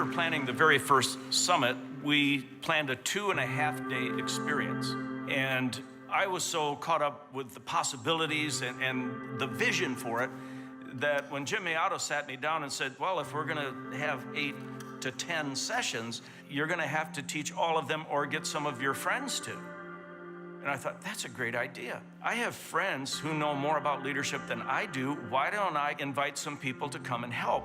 were planning the very first summit, we planned a 2.5-day experience. And I was so caught up with the possibilities and the vision for it that when Jim Miato sat me down and said, well, if we're gonna have 8 to 10 sessions, you're gonna have to teach all of them or get some of your friends to. And I thought, that's a great idea. I have friends who know more about leadership than I do. Why don't I invite some people to come and help?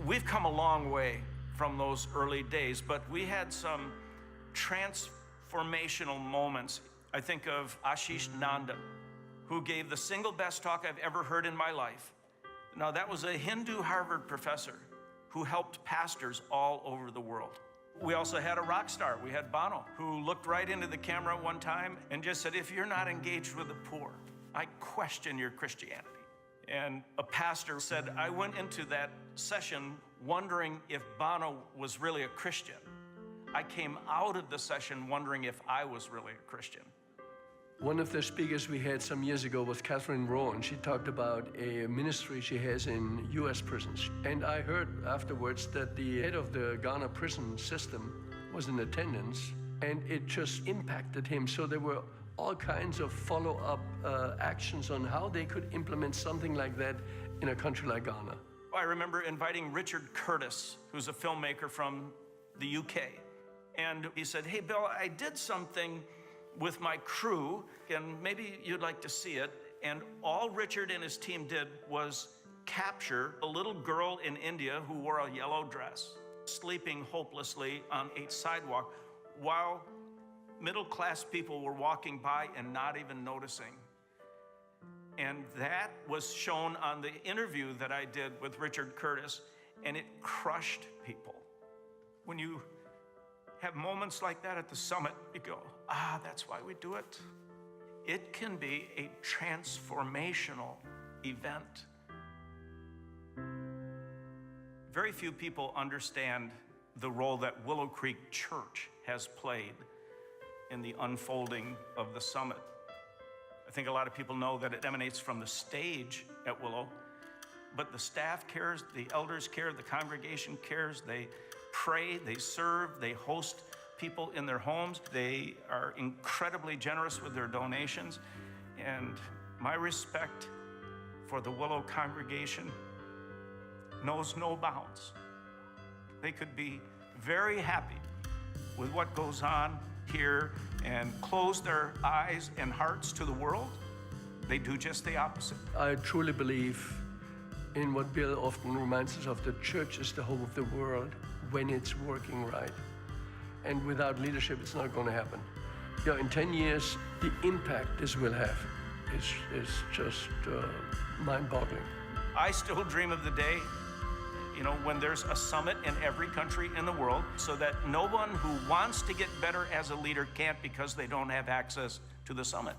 We've come a long way from those early days, but we had some transformational moments. I think of Ashish Nanda, who gave the single best talk I've ever heard in my life. Now, that was a Hindu Harvard professor who helped pastors all over the world. We also had a rock star. We had Bono, who looked right into the camera one time and just said, if you're not engaged with the poor, I question your Christianity. And a pastor said, I went into that session wondering if Bono was really a Christian. I came out of the session wondering if I was really a Christian. One of the speakers we had some years ago was Catherine Rowan. She talked about a ministry she has in US prisons. And I heard afterwards that the head of the Ghana prison system was in attendance, and it just impacted him. So there were all kinds of follow-up actions on how they could implement something like that in a country like Ghana. I remember inviting Richard Curtis, who's a filmmaker from the UK. And he said, hey, Bill, I did something with my crew, and maybe you'd like to see it. And all Richard and his team did was capture a little girl in India who wore a yellow dress, sleeping hopelessly on a sidewalk, while middle-class people were walking by and not even noticing. And that was shown on the interview that I did with Richard Curtis, and it crushed people. When you have moments like that at the summit, you go, that's why we do it. It can be a transformational event. Very few people understand the role that Willow Creek Church has played in the unfolding of the summit. I think a lot of people know that it emanates from the stage at Willow, but the staff cares, the elders care, the congregation cares. They pray, they serve, they host people in their homes. They are incredibly generous with their donations. And my respect for the Willow congregation knows no bounds. They could be very happy with what goes on here and close their eyes and hearts to the world. They do just the opposite. I truly believe in what Bill often reminds us of: the church is the hope of the world when it's working right. And without leadership, it's not going to happen. You know, in 10 years, the impact this will have is just mind-boggling. I still dream of the day, when there's a summit in every country in the world, so that no one who wants to get better as a leader can't because they don't have access to the summit.